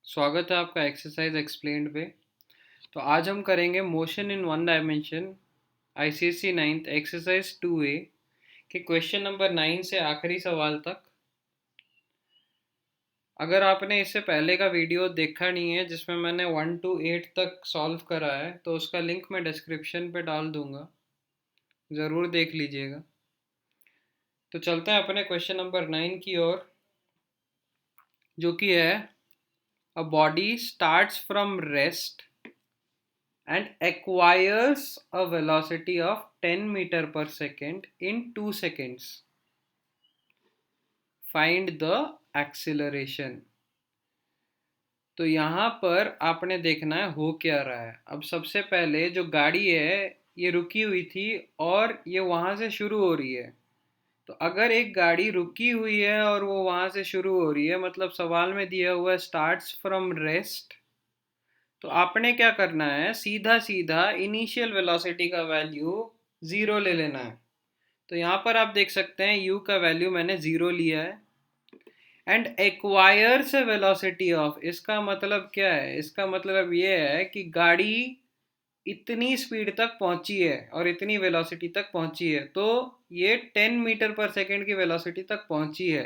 स्वागत है आपका एक्सरसाइज एक्सप्लेन्ड पे। तो आज हम करेंगे motion in one dimension ICSC ninth exercise 2A के क्वेश्चन नंबर 9 से आखिरी सवाल तक। अगर आपने इससे पहले का वीडियो देखा नहीं है जिसमें मैंने 1 to 8 तक सॉल्व करा है तो उसका लिंक मैं डिस्क्रिप्शन पे डाल दूंगा, ज़रूर देख लीजिएगा। तो चलते हैं अपने क्वेश्चन नंबर 9 की ओर, जो कि है a body starts from rest and acquires a velocity of 10 meter per second in 2 seconds. Find the acceleration. तो यहाँ पर आपने देखना है हो क्या रहा है। अब सबसे पहले जो गाड़ी है ये रुकी हुई थी और ये वहाँ से शुरू हो रही है। तो अगर एक गाड़ी रुकी हुई है और वो वहाँ से शुरू हो रही है, मतलब सवाल में दिया हुआ है स्टार्ट्स फ्रॉम रेस्ट, तो आपने क्या करना है, सीधा सीधा इनिशियल वेलोसिटी का वैल्यू ज़ीरो ले लेना है। तो यहाँ पर आप देख सकते हैं u का वैल्यू मैंने ज़ीरो लिया है। एंड एक्वायर्स वेलोसिटी ऑफ, इसका मतलब क्या है, इसका मतलब ये है कि गाड़ी इतनी स्पीड तक पहुंची है और इतनी वेलोसिटी तक पहुंची है, तो ये 10 मीटर पर सेकेंड की वेलोसिटी तक पहुंची है।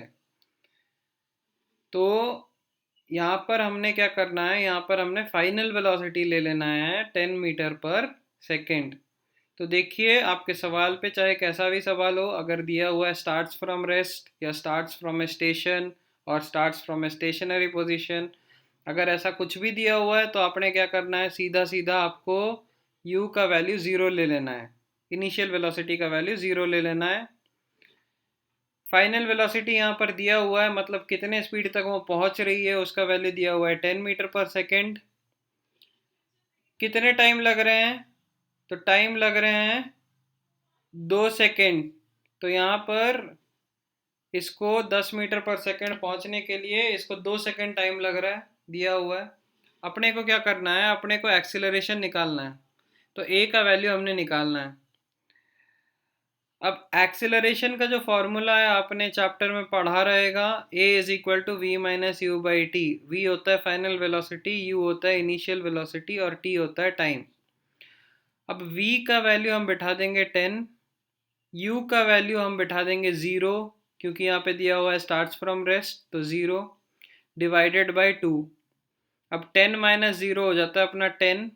तो यहाँ पर हमने क्या करना है, यहाँ पर हमने फाइनल वेलोसिटी ले लेना है 10 मीटर पर सेकेंड। तो देखिए आपके सवाल पे चाहे कैसा भी सवाल हो, अगर दिया हुआ है स्टार्ट्स फ्रॉम रेस्ट या स्टार्ट्स फ्रॉम ए स्टेशन और starts from a stationary position, अगर ऐसा कुछ भी दिया हुआ है तो आपने क्या करना है, सीधा सीधा आपको u का वैल्यू ज़ीरो ले लेना है, इनिशियल वेलोसिटी का वैल्यू ज़ीरो ले लेना है। फाइनल वेलोसिटी यहाँ पर दिया हुआ है, मतलब कितने स्पीड तक वो पहुंच रही है उसका वैल्यू दिया हुआ है 10 मीटर पर सेकेंड। कितने टाइम लग रहे हैं, तो टाइम लग रहे हैं 2 सेकेंड। तो यहाँ पर इसको 10 मीटर पर सेकेंड पहुंचने के लिए इसको 2 सेकेंड टाइम लग रहा है, दिया हुआ है। अपने को क्या करना है, अपने को एक्सीलरेशन निकालना है। तो ए का वैल्यू हमने निकालना है। अब एक्सीलरेशन का जो फॉर्मूला है आपने चैप्टर में पढ़ा रहेगा, a is equal to v minus u by t. V होता है फाइनल वेलोसिटी, u होता है इनिशियल वेलोसिटी और t होता है टाइम। अब v का वैल्यू हम बिठा देंगे 10, u का वैल्यू हम बिठा देंगे 0, क्योंकि यहाँ पे दिया हुआ है स्टार्ट्स फ्रॉम रेस्ट, तो 0 डिवाइडेड बाई 2। अब 10 माइनस 0 हो जाता है अपना 10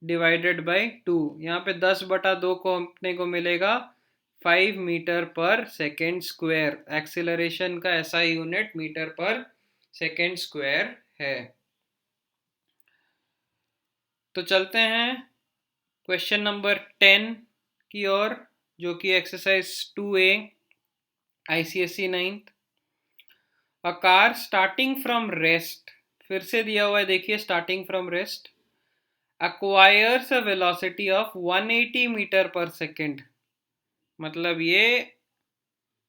डिवाइडेड बाई 2। यहाँ पे 10/2 को अपने को मिलेगा 5 meter per second square. Acceleration का ऐसा unit metre per second square है। तो चलते हैं क्वेश्चन नंबर 10 की ओर, जो कि exercise 2A ICSC 9th। A car starting from rest, फिर से दिया हुआ है देखिए, starting from rest acquires a velocity of 180 meter per second. मतलब ये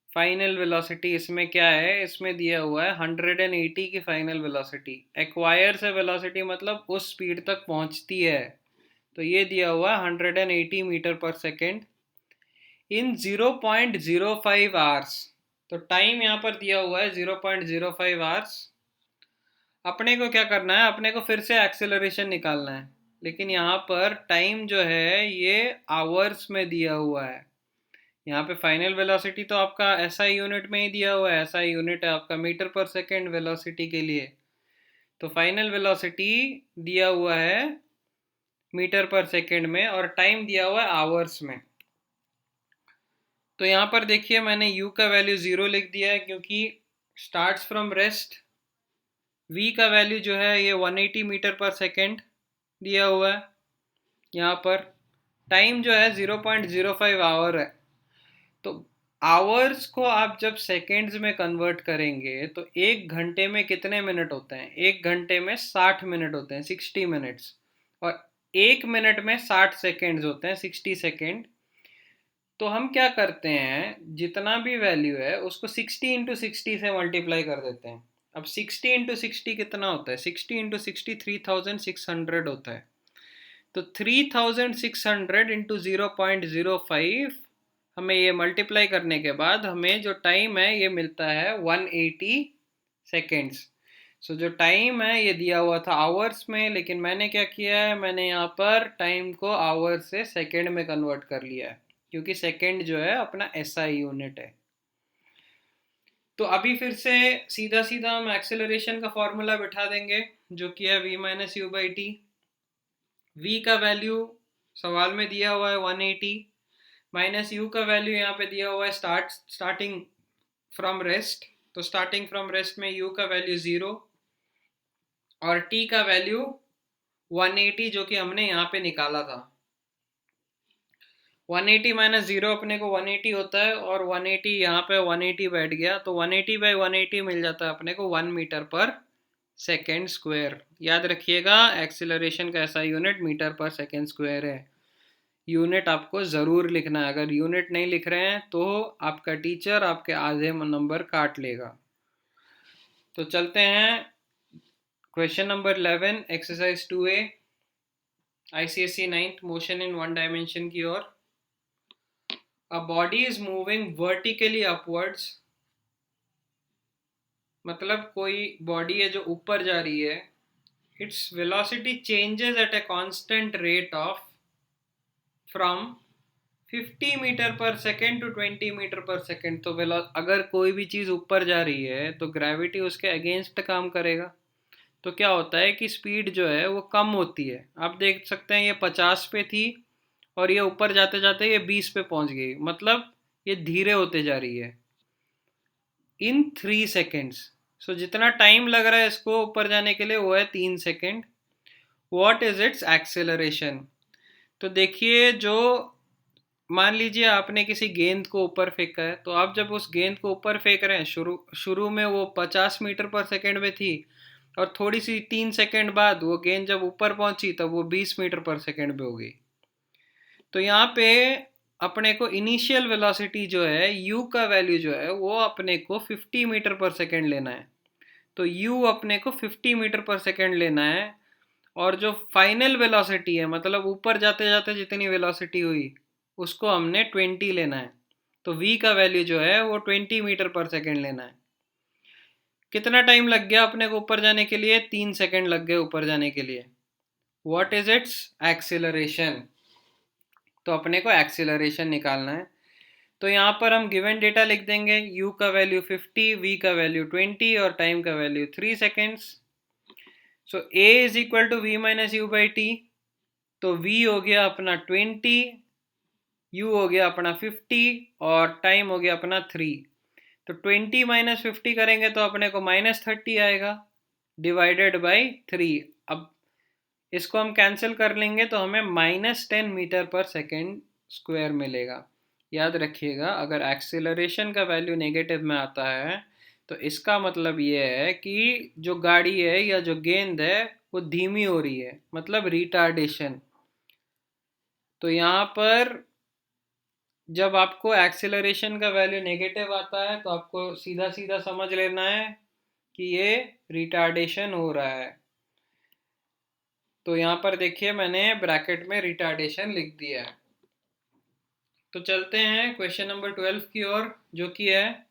फाइनल वेलोसिटी इसमें क्या है, इसमें दिया हुआ है 180 की फाइनल वेलोसिटी। एक्वायर से वेलोसिटी मतलब उस स्पीड तक पहुंचती है, तो ये दिया हुआ है 180 meter per second in 0.05 hours. तो टाइम यहाँ पर दिया हुआ है 0.05 आवर्स। अपने को क्या करना है, अपने को फिर से एक्सेलरेशन निकालना है, लेकिन यहाँ पर टाइम जो है ये आवर्स में दिया हुआ है। यहाँ पे फाइनल वेलोसिटी तो आपका एसआई यूनिट में ही दिया हुआ है, एसआई यूनिट है आपका मीटर पर सेकेंड वेलोसिटी के लिए। तो फाइनल वेलोसिटी दिया हुआ है मीटर पर सेकेंड में और टाइम दिया हुआ है आवर्स में। तो यहाँ पर देखिए मैंने u का वैल्यू 0 लिख दिया है, क्योंकि स्टार्ट्स फ्रॉम रेस्ट। v का वैल्यू जो है ये 180 मीटर पर सेकेंड दिया हुआ है। यहाँ पर टाइम जो है 0.05 आवर है। तो आवर्स को आप जब सेकेंड्स में कन्वर्ट करेंगे तो एक घंटे में कितने मिनट होते हैं, एक घंटे में 60 मिनट होते हैं, 60 मिनट्स। और एक मिनट में 60 सेकेंड्स होते हैं, 60 सेकेंड। तो हम क्या करते हैं, जितना भी वैल्यू है उसको 60 इंटू 60 से मल्टीप्लाई कर देते हैं। अब 60 इंटू 60 कितना होता है, 60 इंटू 60 3600 होता है। तो 3600 इंटू 0.05, हमें ये मल्टीप्लाई करने के बाद हमें जो टाइम है ये मिलता है 180 सेकेंड्स। सो जो टाइम है ये दिया हुआ था आवर्स में, लेकिन मैंने क्या किया है, मैंने यहाँ पर टाइम को आवर से सेकेंड में कन्वर्ट कर लिया है, क्योंकि सेकेंड जो है अपना एसआई यूनिट है। तो अभी फिर से सीधा सीधा हम एक्सेलरेशन का फॉर्मूला बिठा देंगे, जो कि है v minus u by t. v का वैल्यू सवाल में दिया हुआ है 180, माइनस u का वैल्यू यहाँ पे दिया हुआ है स्टार्टिंग फ्रॉम रेस्ट। तो स्टार्टिंग फ्रॉम रेस्ट में u का वैल्यू 0 और t का वैल्यू 180 जो कि हमने यहाँ पे निकाला था। 180 माइनस 0 अपने को 180 होता है, और 180 यहाँ पे 180 बैठ गया, तो 180 बाई 180 मिल जाता है अपने को 1 मीटर पर सेकेंड स्क्वायर। याद रखिएगा एक्सीलरेशन का ऐसा unit metre per second square है। यूनिट आपको ज़रूर लिखना है, अगर यूनिट नहीं लिख रहे हैं तो आपका टीचर आपके आधे नंबर काट लेगा। तो चलते हैं question number 11 exercise 2A ICSE 9th motion in one dimension की ओर। A body is moving vertically upwards, मतलब कोई बॉडी है जो ऊपर जा रही है। Its velocity changes at a constant rate of from 50 metre per second to 20 metre per second. तो अगर कोई भी चीज़ ऊपर जा रही है तो ग्रेविटी उसके अगेंस्ट काम करेगा। तो क्या होता है कि स्पीड जो है वो कम होती है। आप देख सकते हैं ये 50 पे थी और ये ऊपर जाते जाते ये 20 पे पहुंच गई, मतलब ये धीरे होते जा रही है इन 3 सेकेंड्स। सो जितना टाइम लग रहा है इसको ऊपर जाने के लिए वो है 3 second. What is it's acceleration? तो देखिए, जो मान लीजिए आपने किसी गेंद को ऊपर फेंका है, तो आप जब उस गेंद को ऊपर फेंक रहे हैं, शुरू में वो 50 मीटर पर सेकेंड में थी, और थोड़ी सी 3 सेकेंड बाद वो गेंद जब ऊपर पहुंची तब वो 20 मीटर पर सेकेंड पे हो गई। तो यहाँ पे अपने को इनिशियल वेलोसिटी जो है u का वैल्यू जो है वो अपने को 50 मीटर पर सेकेंड लेना है। तो u अपने को 50 मीटर पर सेकेंड लेना है, और जो फाइनल वेलोसिटी है, मतलब ऊपर जाते जाते जितनी वेलोसिटी हुई उसको हमने 20 लेना है। तो v का वैल्यू जो है वो 20 मीटर पर सेकेंड लेना है। कितना टाइम लग गया अपने को ऊपर जाने के लिए? 3 सेकेंड लग गए ऊपर जाने के लिए। What is it's acceleration? तो अपने को एक्सीलरेशन निकालना है। तो यहाँ पर हम गिवन डेटा लिख देंगे, u का वैल्यू 50, v का वैल्यू 20 और टाइम का value 3 seconds. So a is equal to v minus u by t. तो v हो गया अपना 20, u हो गया अपना 50 और टाइम हो गया अपना 3। तो 20 माइनस 50 करेंगे तो अपने को -30 आएगा डिवाइडेड बाई 3। अब इसको हम कैंसिल कर लेंगे तो हमें -10 मीटर पर सेकेंड स्क्वायर मिलेगा। याद रखिएगा, अगर एक्सीलरेशन का वैल्यू नेगेटिव में आता है तो इसका मतलब ये है कि जो गाड़ी है या जो गेंद है वो धीमी हो रही है, मतलब रिटार्डेशन। तो यहाँ पर जब आपको एक्सीलरेशन का वैल्यू नेगेटिव आता है तो आपको सीधा सीधा समझ लेना है कि ये रिटार्डेशन हो रहा है। तो यहाँ पर देखिए मैंने ब्रैकेट में रिटार्डेशन लिख दिया है। तो चलते हैं क्वेश्चन नंबर 12 की ओर, जो कि है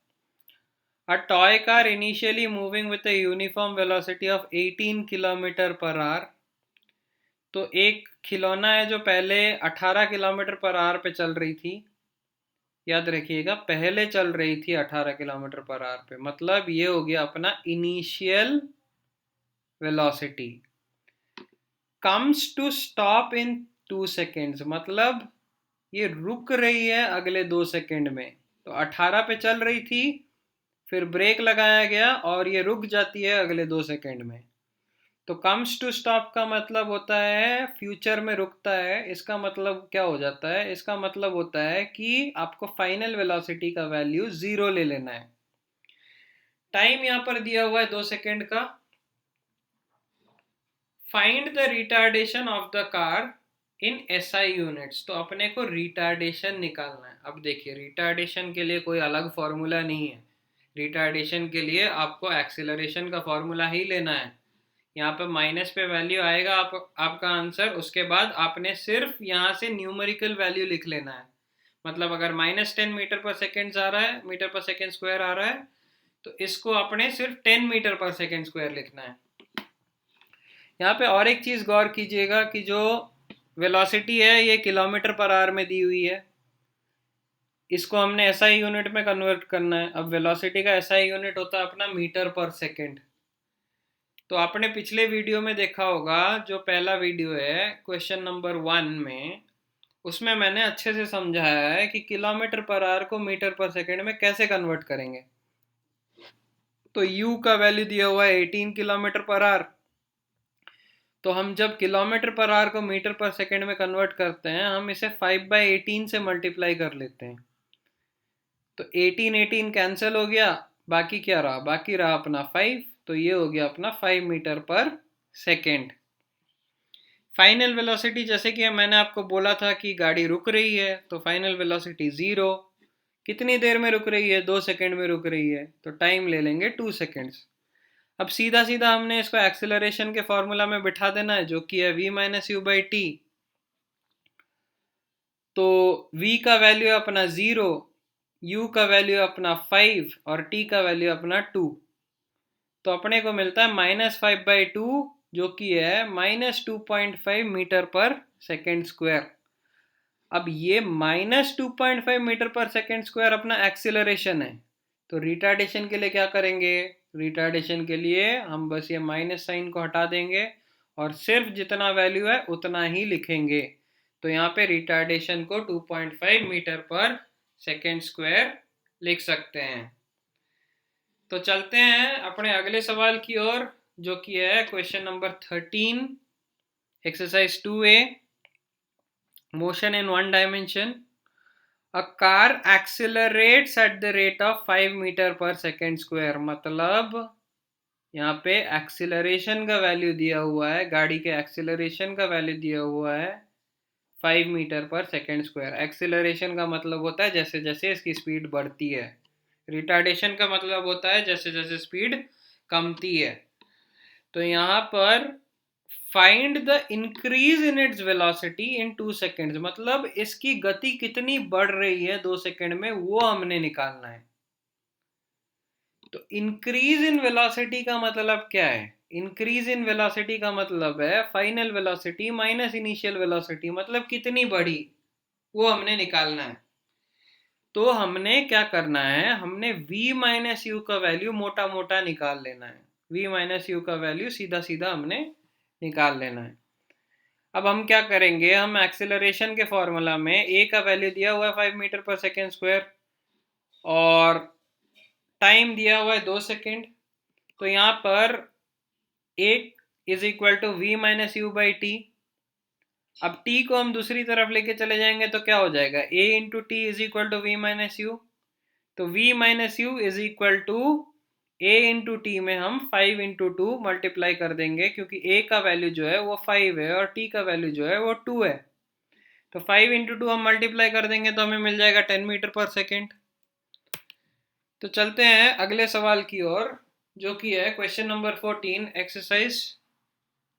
a toy car initially moving with a uniform velocity of 18 kilometre per hour. तो एक खिलौना है जो पहले 18 किलोमीटर पर आवर पे चल रही थी। याद रखिएगा, पहले चल रही थी 18 किलोमीटर पर आवर पे, मतलब ये हो गया अपना initial velocity. Comes to stop in 2 seconds, मतलब ये रुक रही है अगले 2 सेकेंड में। तो 18 पे चल रही थी, फिर ब्रेक लगाया गया और ये रुक जाती है अगले 2 सेकेंड में। तो कम्स टू स्टॉप का मतलब होता है फ्यूचर में रुकता है। इसका मतलब क्या हो जाता है? इसका मतलब होता है कि आपको फाइनल वेलोसिटी का वैल्यू 0 ले लेना है। टाइम यहाँ पर दिया हुआ है 2 सेकेंड का। Find the retardation of the car in SI units. तो अपने को रिटार्डेशन निकालना है। अब देखिए, रिटार्डेशन के लिए कोई अलग फॉर्मूला नहीं है। रिटार्डेशन के लिए आपको एक्सीलरेशन का फॉर्मूला ही लेना है। यहाँ पे माइनस पे वैल्यू आएगा आपका आंसर, उसके बाद आपने सिर्फ यहाँ से न्यूमेरिकल वैल्यू लिख लेना है। मतलब अगर -10 मीटर पर सेकेंड आ रहा है, मीटर पर सेकेंड स्क्वायर आ रहा है, तो इसको अपने सिर्फ 10 मीटर पर सेकेंड स्क्वायर लिखना है। यहाँ पे और एक चीज़ गौर कीजिएगा कि जो वेलोसिटी है ये किलोमीटर पर आवर में दी हुई है, इसको हमने एसआई यूनिट में कन्वर्ट करना है। अब वेलोसिटी का एसआई यूनिट होता है अपना मीटर पर सेकेंड। तो आपने पिछले वीडियो में देखा होगा, जो पहला वीडियो है क्वेश्चन नंबर 1 में, उसमें मैंने अच्छे से समझाया है कि किलोमीटर पर आवर को मीटर पर सेकेंड में कैसे कन्वर्ट करेंगे। तो u का वैल्यू दिया हुआ है 18 किलोमीटर पर आवर। तो हम जब किलोमीटर पर आवर को मीटर पर सेकेंड में कन्वर्ट करते हैं, हम इसे 5/18 से मल्टीप्लाई कर लेते हैं। तो 18 कैंसिल हो गया, बाकी क्या रहा? बाकी रहा अपना 5। तो ये हो गया अपना 5 meter per second. Final velocity, जैसे कि मैंने आपको बोला था कि गाड़ी रुक रही है, तो फाइनल वेलोसिटी 0। कितनी देर में रुक रही है? 2 सेकेंड में रुक रही है, तो टाइम ले लेंगे 2 सेकेंड्स। अब सीधा सीधा हमने इसको एक्सेलरेशन के फॉर्मूला में बिठा देना है, जो कि है v minus u by t. तो v का वैल्यू है अपना 0, u का वैल्यू है अपना 5 और t का वैल्यू अपना 2। तो अपने को मिलता है -5/2, जो कि है -2.5 मीटर पर सेकेंड स्क्वायर। अब ये -2.5 मीटर पर सेकेंड स्क्वायर अपना एक्सीलरेशन है। तो रिटार्डेशन के लिए क्या करेंगे? रिटार्डेशन के लिए हम बस ये माइनस साइन को हटा देंगे और सिर्फ जितना वैल्यू है उतना ही लिखेंगे। तो यहाँ पे रिटार्डेशन को 2.5 मीटर पर सेकेंड स्क्वायर लिख सकते हैं। तो चलते हैं अपने अगले सवाल की ओर, जो कि है question number 13, exercise 2A, motion in 1 dimension. A car accelerates at the rate of 5 meter per second square. मतलब यहाँ पे एक्सीलरेशन का वैल्यू दिया हुआ है, गाड़ी के एक्सीलरेशन का वैल्यू दिया हुआ है 5 meter per second square. Acceleration का मतलब होता है जैसे जैसे इसकी स्पीड बढ़ती है। रिटार्डेशन का मतलब होता है जैसे जैसे स्पीड कमती है। तो यहाँ पर find the increase in its velocity in 2 seconds, मतलब इसकी गति कितनी बढ़ रही है 2 सेकेंड में, वो हमने निकालना है। तो इंक्रीज इन वेलोसिटी का मतलब क्या है? इंक्रीज इन वेलोसिटी का मतलब है final velocity minus initial velocity, मतलब कितनी बढ़ी, वो हमने निकालना है। तो हमने क्या करना है? हमने v माइनस यू का वैल्यू मोटा मोटा निकाल लेना है। v माइनस यू का वैल्यू सीधा सीधा हमने निकाल लेना है। अब हम क्या करेंगे? हम एक्सेलरेशन के फॉर्मूला में a का वैल्यू दिया हुआ है 5 मीटर पर सेकेंड स्क्वायर और टाइम दिया हुआ है 2 सेकेंड। तो यहाँ पर a is equal to v minus u by t. अब t को हम दूसरी तरफ लेके चले जाएंगे तो क्या हो जाएगा? a into t is equal to v minus u. तो v minus u is equal to a into t में हम 5 इंटू 2 मल्टीप्लाई कर देंगे, क्योंकि a का वैल्यू जो है वो 5 है और t का वैल्यू जो है वो 2 है। तो 5 इंटू 2 हम मल्टीप्लाई कर देंगे तो हमें मिल जाएगा 10 मीटर पर सेकेंड। तो चलते हैं अगले सवाल की ओर, जो कि है question number 14, exercise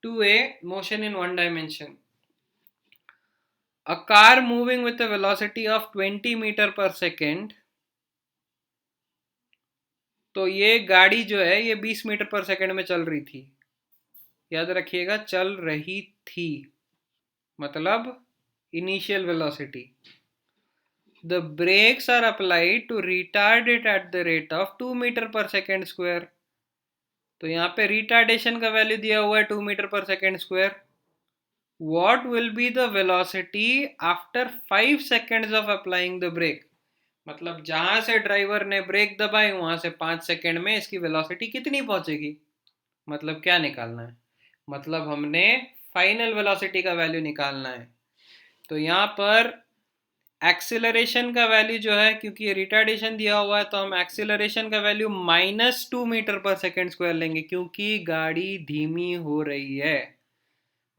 2A, motion in 1 dimension. A car moving with a velocity of 20 metre per second. तो ये गाड़ी जो है ये 20 मीटर पर सेकेंड में चल रही थी। याद रखिएगा, चल रही थी मतलब initial velocity. The brakes are applied to retard it at the rate of 2 meter per second square. तो यहाँ पे रिटार्डेशन का वैल्यू दिया हुआ है 2 meter per second square. What will be the velocity after 5 seconds of applying the brake? मतलब जहां से ड्राइवर ने ब्रेक दबाई वहां से 5 सेकेंड में इसकी वेलोसिटी कितनी पहुंचेगी। मतलब क्या निकालना है? मतलब हमने फाइनल वेलोसिटी का वैल्यू निकालना है। तो यहाँ पर एक्सीलरेशन का वैल्यू जो है, क्योंकि ये रिटार्डेशन दिया हुआ है, तो हम एक्सीलरेशन का value -2 meter per second square लेंगे, क्योंकि गाड़ी धीमी हो रही है।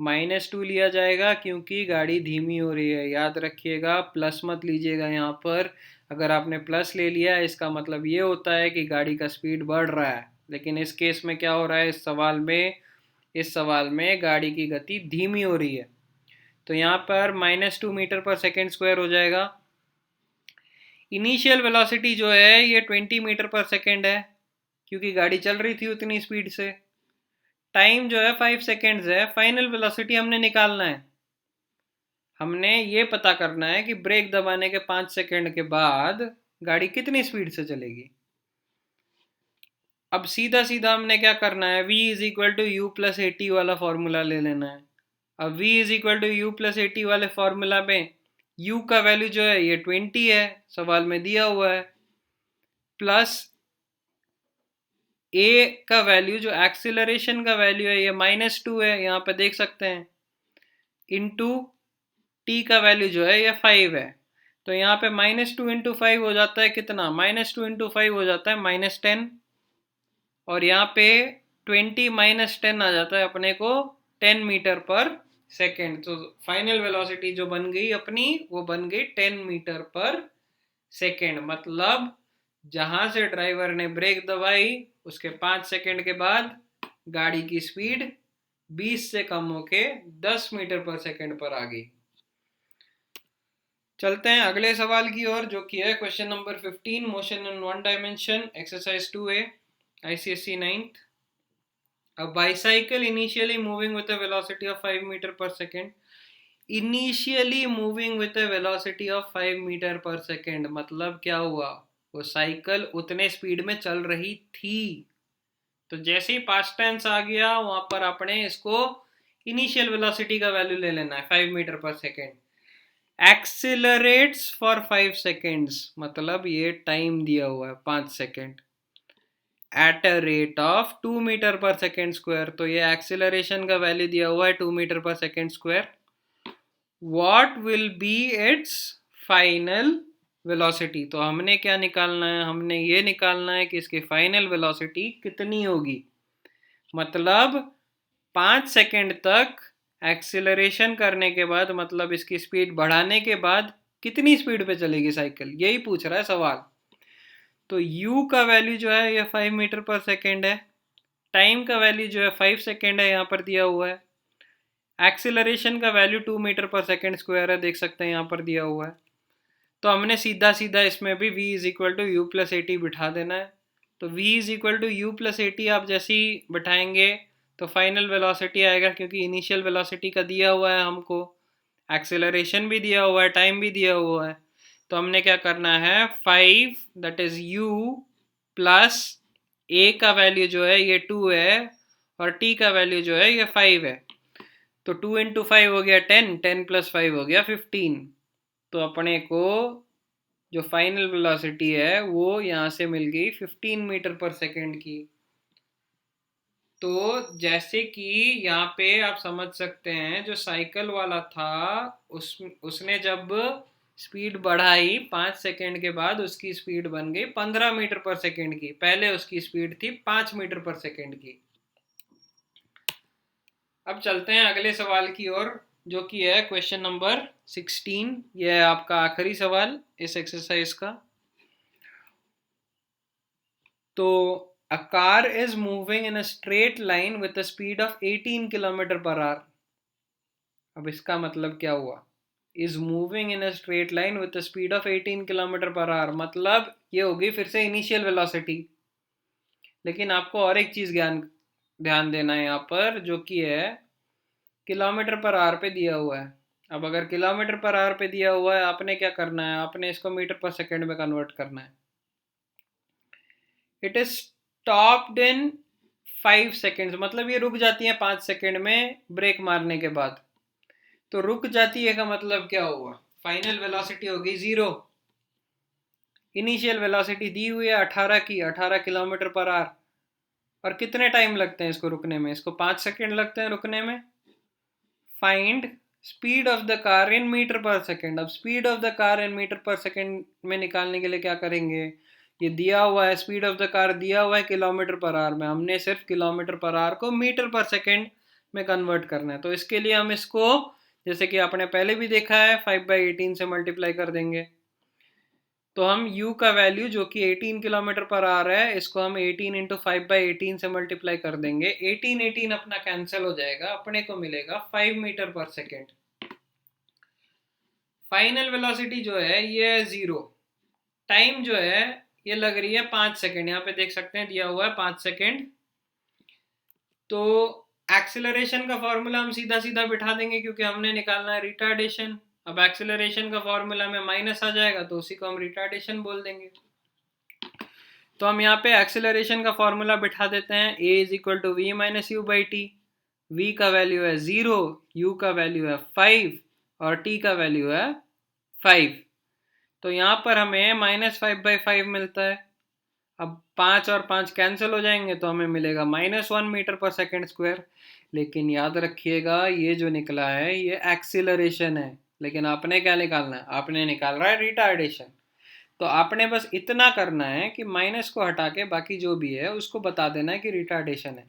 -2 लिया जाएगा क्योंकि गाड़ी धीमी हो रही है। याद रखिएगा, प्लस मत लीजिएगा यहाँ पर। अगर आपने प्लस ले लिया इसका मतलब ये होता है कि गाड़ी का स्पीड बढ़ रहा है, लेकिन इस केस में क्या हो रहा है? इस सवाल में गाड़ी की गति धीमी हो रही है। तो यहाँ पर -2 मीटर पर सेकेंड स्क्वायर हो जाएगा। इनिशियल वेलोसिटी जो है ये 20 मीटर पर सेकेंड है, क्योंकि गाड़ी चल रही थी उतनी स्पीड से। टाइम जो है 5 सेकेंड्स है, फाइनल वेलोसिटी हमने निकालना है। हमने ये पता करना है कि ब्रेक दबाने के 5 सेकेंड के बाद गाड़ी कितनी स्पीड से चलेगी। अब सीधा सीधा हमने क्या करना है, v is equal to u plus a t वाला फॉर्मूला ले लेना है। अब v is equal to u plus a t वाले फॉर्मूला में u का वैल्यू जो है ये 20 है, सवाल में दिया हुआ है, प्लस a का वैल्यू जो एक्सीलरेशन का वैल्यू है ये -2 है, यहाँ पे देख सकते हैं, इंटू t का वैल्यू जो है ये 5 है। तो यहाँ पे -2 इंटू 5 हो जाता है कितना, -2 इंटू 5 हो जाता है -10, और यहाँ पे 20 - 10 आ जाता है अपने को 10 मीटर पर सेकेंड। तो फाइनल वेलोसिटी जो बन गई अपनी वो बन गई 10 मीटर पर सेकेंड। मतलब जहां से ड्राइवर ने ब्रेक दबाई उसके 5 सेकेंड के बाद गाड़ी की स्पीड 20 से कम होके 10 मीटर पर सेकेंड पर आ गई। चलते हैं अगले सवाल की ओर, जो कि है question number 15, motion in one dimension, exercise 2A, ICSE 9th. A bicycle initially moving with a velocity of 5 meter per second. Initially moving with a velocity of 5 meter per second मतलब क्या हुआ, वो साइकिल उतने speed में चल रही थी। तो जैसे ही पास्ट टेंस आ गया वहां पर आपने इसको इनिशियल वेलोसिटी का वैल्यू ले लेना है 5 meter per second. एक्सिलरेट्स for 5 seconds मतलब ये टाइम दिया हुआ है 5 second at a rate of 2 meter per second square. तो ये एक्सिलरेशन का वैल्यू दिया हुआ है 2 meter per second square. What will be it's final velocity, तो हमने क्या निकालना है, हमने ये निकालना है कि इसकी फाइनल वेलोसिटी कितनी होगी। मतलब 5 सेकेंड तक एक्सिलरेशन करने के बाद, मतलब इसकी स्पीड बढ़ाने के बाद कितनी स्पीड पे चलेगी साइकिल, यही पूछ रहा है सवाल। तो u का वैल्यू जो है ये 5 मीटर पर सेकेंड है, टाइम का वैल्यू जो है 5 सेकेंड है यहाँ पर दिया हुआ है, एक्सिलरेशन का value 2 meter per second square है, देख सकते हैं यहाँ पर दिया हुआ है। तो हमने सीधा सीधा इसमें भी v is equal to u plus a t बिठा देना है। तो v is equal to u plus a t आप जैसे ही बिठाएंगे तो फाइनल वेलोसिटी आएगा, क्योंकि इनिशियल वेलोसिटी का दिया हुआ है हमको, एक्सेलरेशन भी दिया हुआ है, टाइम भी दिया हुआ है। तो हमने क्या करना है, 5 that is u plus a का वैल्यू जो है ये 2 है और t का वैल्यू जो है ये 5 है। तो 2 इंटू 5 हो गया 10, 10 प्लस 5 हो गया 15। तो अपने को जो फाइनल वेलोसिटी है वो यहाँ से मिल गई 15 मीटर पर सेकेंड की। तो जैसे कि यहाँ पे आप समझ सकते हैं, जो साइकिल वाला था उसने जब स्पीड बढ़ाई 5 सेकेंड के बाद उसकी स्पीड बन गई 15 मीटर पर सेकेंड की, पहले उसकी स्पीड थी 5 मीटर पर सेकेंड की। अब चलते हैं अगले सवाल की ओर, जो कि है क्वेश्चन नंबर 16। यह है आपका आखिरी सवाल इस एक्सरसाइज का। तो a car is moving in a straight line with a speed of 18 kilometre per hour. अब इसका मतलब क्या हुआ, is moving in a straight line with a speed of 18 kilometre per hour, मतलब ये होगी फिर से इनिशियल वेलोसिटी। लेकिन आपको और एक चीज ध्यान देना है यहाँ पर, जो कि है किलोमीटर पर आवर पे दिया हुआ है। अब अगर किलोमीटर पर आवर पे दिया हुआ है, आपने क्या करना है, आपने इसको मीटर पर सेकेंड में कन्वर्ट करना है। It is stopped in 5 seconds, मतलब ये रुक जाती है 5 सेकेंड में ब्रेक मारने के बाद। तो रुक जाती है का मतलब क्या हुआ, फाइनल वेलोसिटी होगी 0। इनिशियल वेलोसिटी दी हुई है 18 की, 18 किलोमीटर पर आवर, और कितने टाइम लगते हैं इसको रुकने में, इसको 5 सेकेंड लगते हैं रुकने में। Find speed of the car in meter per second. अब speed of the car in meter per second में निकालने के लिए क्या करेंगे, ये दिया हुआ है स्पीड ऑफ द कार दिया हुआ है किलोमीटर पर आवर में, हमने सिर्फ किलोमीटर पर आवर को मीटर पर सेकेंड में कन्वर्ट करना है। तो इसके लिए हम इसको, जैसे कि आपने पहले भी देखा है, 5/18 से मल्टीप्लाई कर देंगे। तो हम u का वैल्यू जो कि 18 किलोमीटर पर आवर है, इसको हम 18 इंटू 5/18 से मल्टीप्लाई कर देंगे। 18 अपना कैंसिल हो जाएगा, अपने को मिलेगा 5 meter per second. Final velocity जो है ये 0, टाइम जो है ये लग रही है 5 सेकेंड, यहाँ पे देख सकते हैं दिया हुआ है 5 सेकेंड। तो एक्सेलरेशन का फॉर्मूला हम सीधा सीधा बिठा देंगे क्योंकि हमने निकालना है रिटार्डेशन। अब एक्सेलरेशन का फॉर्मूला में माइनस आ जाएगा तो उसी को हम रिटार्डेशन बोल देंगे। तो हम यहाँ पे एक्सेलरेशन का फॉर्मूला बिठा देते हैं, a is equal to v minus u by t. v का वैल्यू है 0, u का वैल्यू है 5 और t का वैल्यू है 5। तो यहाँ पर हमें -5/5 मिलता है। अब 5 और 5 कैंसिल हो जाएंगे तो हमें मिलेगा -1 मीटर पर सेकेंड स्क्वायर। लेकिन याद रखिएगा ये जो निकला है ये एक्सीलरेशन है, लेकिन आपने क्या निकालना है, आपने निकाल रहा है रिटार्डेशन। तो आपने बस इतना करना है कि माइनस को हटा के बाकी जो भी है उसको बता देना है कि रिटार्डेशन है।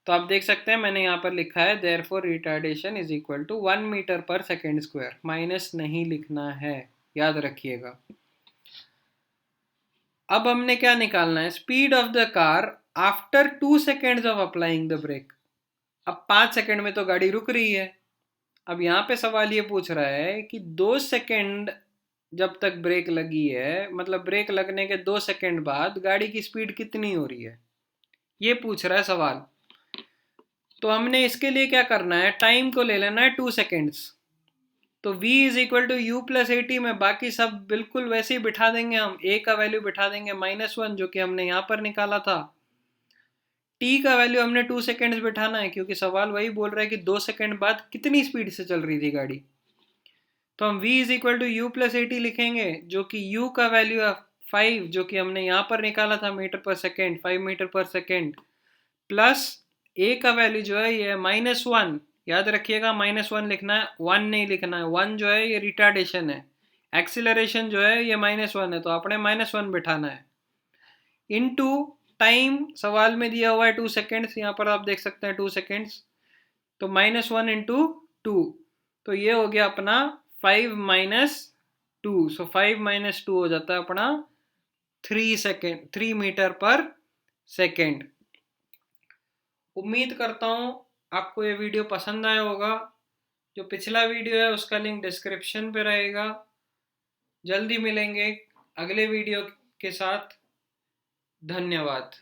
तो आप देख सकते हैं मैंने यहाँ पर लिखा है therefore retardation is equal to 1 meter per second square. Minus नहीं लिखना है, याद रखिएगा। अब हमने क्या निकालना है, speed of the car after 2 seconds of applying the brake. अब 5 सेकेंड में तो गाड़ी रुक रही है। अब यहाँ पे सवाल ये पूछ रहा है कि 2 सेकेंड जब तक ब्रेक लगी है, मतलब ब्रेक लगने के 2 सेकेंड बाद गाड़ी की स्पीड कितनी हो रही है, ये पूछ रहा है सवाल। तो हमने इसके लिए क्या करना है, टाइम को ले लेना है 2 सेकेंड्स। तो v is equal to u plus a t में बाकी सब बिल्कुल वैसे ही बिठा देंगे हम। a का वैल्यू बिठा देंगे -1 जो कि हमने यहाँ पर निकाला था। t का वैल्यू हमने 2 सेकेंड्स बिठाना है क्योंकि सवाल वही बोल रहा है कि 2 सेकेंड बाद कितनी स्पीड से चल रही थी गाड़ी। तो हम v is equal to u plus a t लिखेंगे जो कि u का वैल्यू है 5 जो कि हमने यहाँ पर निकाला था metre per second, 5 meter per second, plus a का वैल्यू जो है ये -1। याद रखिएगा -1 लिखना है, 1 नहीं लिखना है। 1 जो है ये रिटार्डेशन है, एक्सीलरेशन जो है ये -1 है, तो आपने -1 बिठाना है। इनटू टाइम सवाल में दिया हुआ है 2 सेकेंड्स, यहाँ पर आप देख सकते हैं 2 सेकेंड्स। तो -1 इंटू 2, तो ये हो गया अपना 5 - 2। सो 5 - 2 हो जाता है अपना 3 मीटर पर सेकेंड। उम्मीद करता हूँ आपको ये वीडियो पसंद आया होगा। जो पिछला वीडियो है उसका लिंक डिस्क्रिप्शन पे रहेगा। जल्दी मिलेंगे अगले वीडियो के साथ। धन्यवाद।